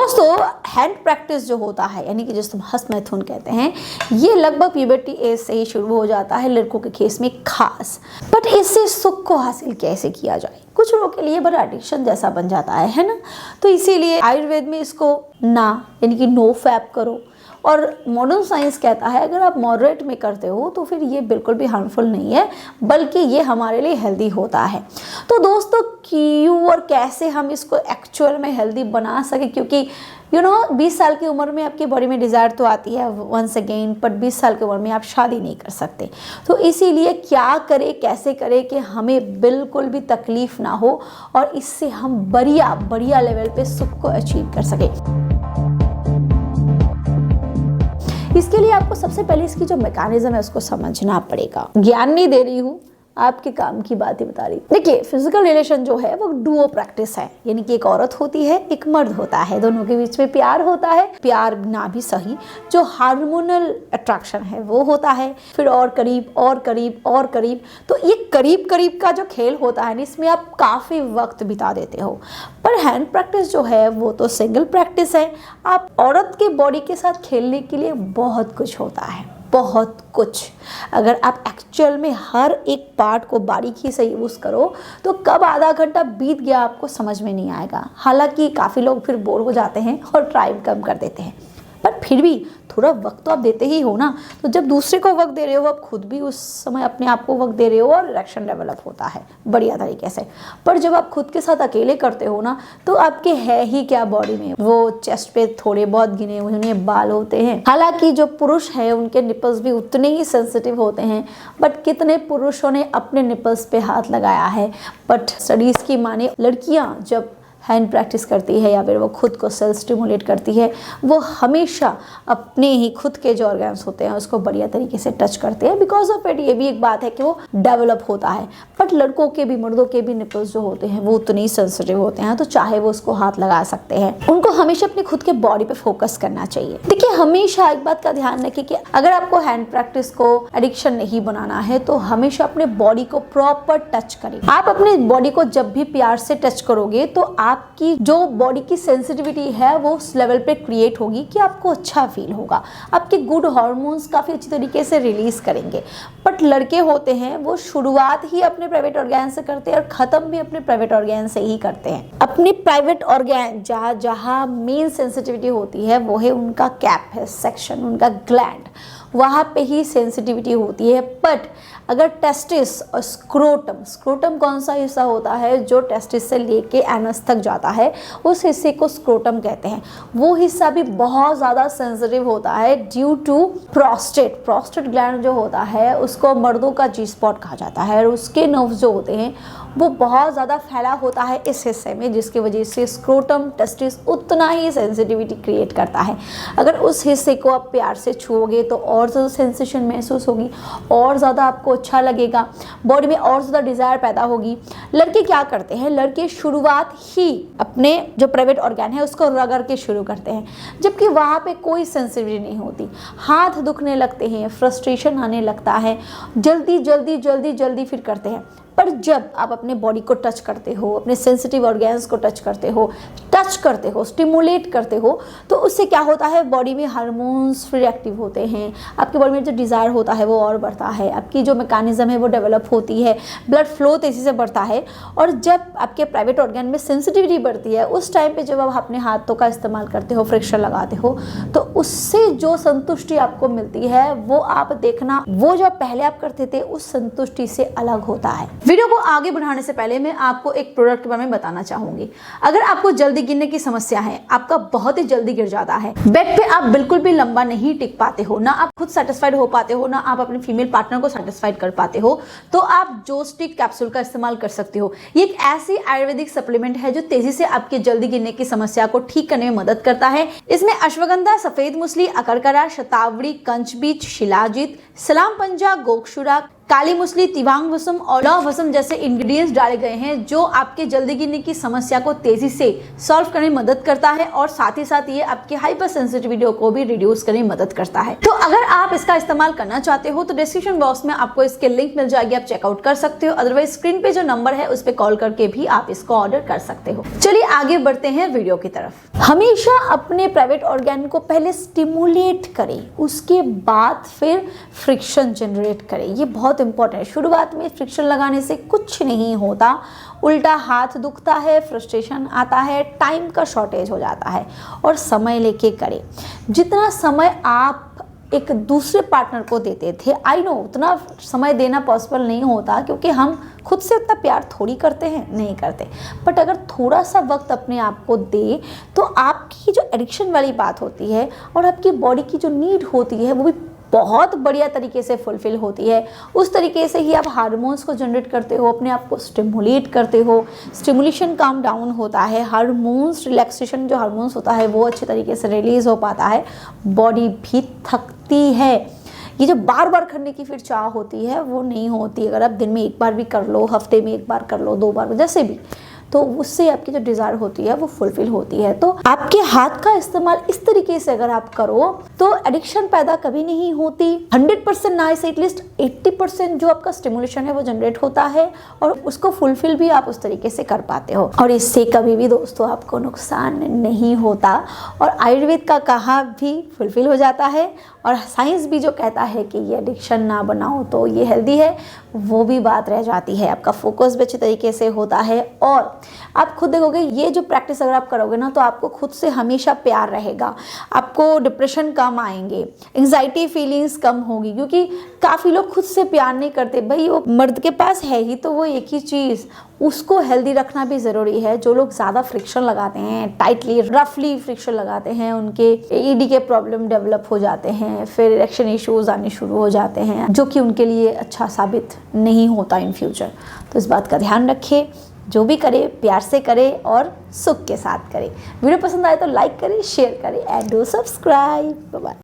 दोस्तों hand practice जो होता है, यानी कि जिसको हस्तमैथुन कहते हैं, ये लगभग प्यूबर्टी एज से ही शुरू हो जाता है लड़कों के केस में खास। बट इससे सुख को हासिल कैसे किया जाए, कुछ लोगों के लिए बड़ा एडिक्शन जैसा बन जाता है ना। तो इसीलिए आयुर्वेद में इसको ना यानी कि नो फैप करो, और मॉडर्न साइंस कहता है अगर आप मॉडरेट में करते हो तो फिर ये बिल्कुल भी हार्मफुल नहीं है, बल्कि ये हमारे लिए हेल्दी होता है। तो दोस्तों क्यों और कैसे हम इसको एक्चुअल में हेल्दी बना सके, क्योंकि 20 साल की उम्र में आपकी बॉडी में डिज़ायर तो आती है वंस अगेन, बट 20 साल की उम्र में आप शादी नहीं कर सकते। तो इसीलिए क्या करें, कैसे करें कि हमें बिल्कुल भी तकलीफ ना हो और इससे हम बढ़िया लेवल पे सुख को अचीव कर सकें। इसके लिए आपको सबसे पहले इसकी जो मैकेनिज्म है उसको समझना पड़ेगा। ज्ञान नहीं दे रही हूँ, आपके काम की बात ही बता रही। देखिए, फिजिकल रिलेशन जो है वो डुओ प्रैक्टिस है, यानी कि एक औरत होती है, एक मर्द होता है, दोनों के बीच में प्यार होता है। प्यार ना भी सही, जो हार्मोनल अट्रैक्शन है वो होता है, फिर और करीब और करीब और करीब। तो ये करीब करीब का जो खेल होता है, इसमें आप काफ़ी वक्त बिता देते हो। पर हैंड प्रैक्टिस जो है वो तो सिंगल प्रैक्टिस है। आप औरत के बॉडी के साथ खेलने के लिए बहुत कुछ होता है, बहुत कुछ। अगर आप एक्चुअल में हर एक पार्ट को बारीकी से यूज़ करो तो कब आधा घंटा बीत गया आपको समझ में नहीं आएगा। हालांकि काफ़ी लोग फिर बोर हो जाते हैं और टाइम कम कर देते हैं, पर फिर भी थोड़ा वक्त तो आप देते ही हो ना। तो जब दूसरे को वक्त दे रहे हो, आप खुद भी उस समय अपने आप को वक्त दे रहे हो और रिलेशन डेवलप होता है बढ़िया तरीके से। पर जब आप खुद के साथ अकेले करते हो ना, तो आपके है ही क्या बॉडी में, वो चेस्ट पे थोड़े बहुत गिने हुए बाल होते हैं। हालांकि जो पुरुष है उनके निपल्स भी उतने ही सेंसिटिव होते हैं, बट कितने पुरुषों ने अपने निपल्स पे हाथ लगाया है। बट स्टडीज़ की माने लड़कियाँ जब हैंड प्रैक्टिस करती है या फिर वो खुद को सेल्फ स्टिमुलेट करती है, वो हमेशा अपने ही खुद के जो ऑर्गन्स होते हैं उसको बढ़िया तरीके से टच करते हैं। बिकॉज ऑफ इट ये भी एक बात है कि वो डेवलप होता है। बट लड़कों के भी, मर्दों के भी निपल्स जो होते हैं वो उतने ही सेंसिटिव होते हैं, तो चाहे वो उसको हाथ लगा सकते हैं। उनको हमेशा अपने खुद के बॉडी पे फोकस करना चाहिए। देखिए, हमेशा एक बात का ध्यान रखिए कि अगर आपको हैंड प्रैक्टिस को एडिक्शन नहीं बनाना है तो हमेशा अपने बॉडी को प्रॉपर टच करें। आप अपने बॉडी को जब भी प्यार से टच करोगे तो आपकी जो बॉडी की सेंसिटिविटी है वो उस लेवल पे क्रिएट होगी कि आपको अच्छा फील होगा, आपके गुड हार्मोन्स काफ़ी अच्छी तरीके से रिलीज करेंगे। बट लड़के होते हैं वो शुरुआत ही अपने प्राइवेट ऑर्गन से करते हैं और ख़त्म भी अपने प्राइवेट ऑर्गन से ही करते हैं। अपने प्राइवेट ऑर्गन जहाँ जहाँ मेन सेंसिटिविटी होती है वो है उनका कैप है सेक्शन, उनका ग्लैंड, वहाँ पे ही सेंसिटिविटी होती है। बट अगर टेस्टिस और स्क्रोटम कौन सा हिस्सा होता है जो टेस्टिस से लेके एनस तक जाता है, उस हिस्से को स्क्रोटम कहते हैं। वो हिस्सा भी बहुत ज़्यादा सेंसिटिव होता है ड्यू टू प्रोस्टेट ग्लैंड जो होता है उसको मर्दों का जी स्पॉट कहा जाता है, और उसके नर्व्स जो होते हैं वो बहुत ज़्यादा फैला होता है इस हिस्से में, जिसकी वजह से स्क्रोटम टेस्टिस उतना ही सेंसिटिविटी क्रिएट करता है। अगर उस हिस्से को आप प्यार से छुओगे तो और ज़्यादा सेंसेशन महसूस होगी, और ज़्यादा आपको अच्छा लगेगा, बॉडी में और ज़्यादा डिज़ायर पैदा होगी। लड़के क्या करते हैं, लड़के शुरुआत ही अपने जो प्राइवेट ऑर्गन है उसको रगड़ के शुरू करते हैं, जबकि वहाँ पे कोई सेंसिटिविटी नहीं होती। हाथ दुखने लगते हैं, फ्रस्ट्रेशन आने लगता है, जल्दी फिर करते हैं। पर जब आप अपने बॉडी को टच करते हो, अपने सेंसिटिव ऑर्गन्स को टच करते हो, स्टिमुलेट करते हो, तो उससे क्या होता है, बॉडी में हार्मोन्स फ्री एक्टिव होते हैं, आपके बॉडी में जो डिज़ायर होता है वो और बढ़ता है, आपकी जो मैकेनिज्म है वो डेवलप होती है, ब्लड फ्लो तेज़ी से बढ़ता है। और जब आपके प्राइवेट ऑर्गन में सेंसिटिविटी बढ़ती है, उस टाइम पे जब आप अपने हाथों का इस्तेमाल करते हो, फ्रिक्शन लगाते हो, तो उससे जो संतुष्टि आपको मिलती है वो आप देखना, वो जो पहले आप करते थे उस संतुष्टि से अलग होता है। वीडियो को आगे बढ़ाने से पहले मैं आपको एक प्रोडक्ट के बारे में बताना चाहूंगी। अगर आपको जल्दी गिरने की समस्या है, आपका बहुत ही जल्दी गिर जाता है, बेड पे आप बिल्कुल भी लंबा नहीं टिक पाते हो, ना आप खुद सेटिस्फाइड हो पाते हो, ना आप अपने फीमेल पार्टनर को सेटिस्फाइड कर पाते हो, तो आप जोस्टिक कैप्सूल का इस्तेमाल कर सकते हो। ये एक ऐसी आयुर्वेदिक सप्लीमेंट है जो तेजी से आपके जल्दी गिरने की समस्या को ठीक करने में मदद करता है। इसमें अश्वगंधा, सफेद मुसली, अकरकरा, शतावरी, कंचबीज, शिलाजीत, सलाम पंजा, गोक्षुरा, काली मूसली, तिवांग वसम और लौह वसम जैसे इंग्रेडिएंट्स डाले गए हैं जो आपके जल्दी गिरने की समस्या को तेजी से सॉल्व करने में मदद करता है और साथ ही साथ ये आपके हाइपर सेंसिटिविटी को भी रिड्यूस करने में मदद करता है। तो अगर आप इसका इस्तेमाल करना चाहते हो तो डिस्क्रिप्शन बॉक्स में आपको इसके लिंक मिल जाएगी, आप चेकआउट कर सकते हो। अदरवाइज स्क्रीन पे जो नंबर है उस पर कॉल करके भी आप इसको ऑर्डर कर सकते हो। चलिए आगे बढ़ते हैं वीडियो की तरफ। हमेशा अपने प्राइवेट ऑर्गन को पहले स्टिमुलेट करें, उसके बाद फिर फ्रिक्शन जनरेट करें। ये बहुत इंपॉर्टेंट है। शुरुआत में फ्रिक्शन लगाने से कुछ नहीं होता, उल्टा हाथ दुखता है, फ्रस्ट्रेशन आता है, टाइम का शॉर्टेज हो जाता है। और समय लेके करें। जितना समय आप एक दूसरे पार्टनर को देते थे, आई नो उतना समय देना पॉसिबल नहीं होता क्योंकि हम खुद से उतना प्यार थोड़ी करते हैं, नहीं करते। बट अगर थोड़ा सा वक्त अपने आप को दे तो आपकी जो एडिक्शन वाली बात होती है और आपकी बॉडी की जो नीड होती है वो भी बहुत बढ़िया तरीके से फुलफिल होती है। उस तरीके से ही आप हार्मोन्स को जनरेट करते हो, अपने आप को स्टिमुलेट करते हो, स्टिमुलेशन काम डाउन होता है, हार्मोन्स रिलैक्सेशन जो हार्मोन्स होता है वो अच्छे तरीके से रिलीज हो पाता है, बॉडी भी थकती है। ये जो बार बार करने की फिर चाह होती है वो नहीं होती। अगर आप दिन में एक बार भी कर लो, हफ्ते में एक बार कर लो, 2 बार, जैसे भी, तो उससे आपकी जो डिज़ायर होती है वो फुलफिल होती है। तो आपके हाथ का इस्तेमाल इस तरीके से अगर आप करो तो एडिक्शन पैदा कभी नहीं होती। 100% ना इसे एटलीस्ट 80% जो आपका स्टिमुलेशन है वो जनरेट होता है और उसको फुलफिल भी आप उस तरीके से कर पाते हो और इससे कभी भी दोस्तों आपको नुकसान नहीं होता। और आयुर्वेद का कहा भी फुलफिल हो जाता है और साइंस भी जो कहता है कि ये एडिक्शन ना बनाओ तो ये हेल्दी है, वो भी बात रह जाती है। आपका फोकस भी अच्छे तरीके से होता है और आप खुद देखोगे ये जो प्रैक्टिस अगर आप करोगे ना तो आपको खुद से हमेशा प्यार रहेगा, आपको डिप्रेशन कम आएंगे, एंजाइटी फीलिंग्स कम होगी। क्योंकि काफ़ी लोग खुद से प्यार नहीं करते। भाई वो मर्द के पास है ही तो वो एक ही चीज़, उसको हेल्दी रखना भी ज़रूरी है। जो लोग ज़्यादा फ्रिक्शन लगाते हैं, टाइटली रफली फ्रिक्शन लगाते हैं, उनके ईडी के प्रॉब्लम डेवलप हो जाते हैं, फिर इरेक्शन इश्यूज आने शुरू हो जाते हैं जो कि उनके लिए अच्छा साबित नहीं होता इन फ्यूचर। तो इस बात का ध्यान रखें, जो भी करे प्यार से करे और सुख के साथ करे। वीडियो पसंद आए तो लाइक करें, शेयर करें एंड डू सब्सक्राइब। बाय।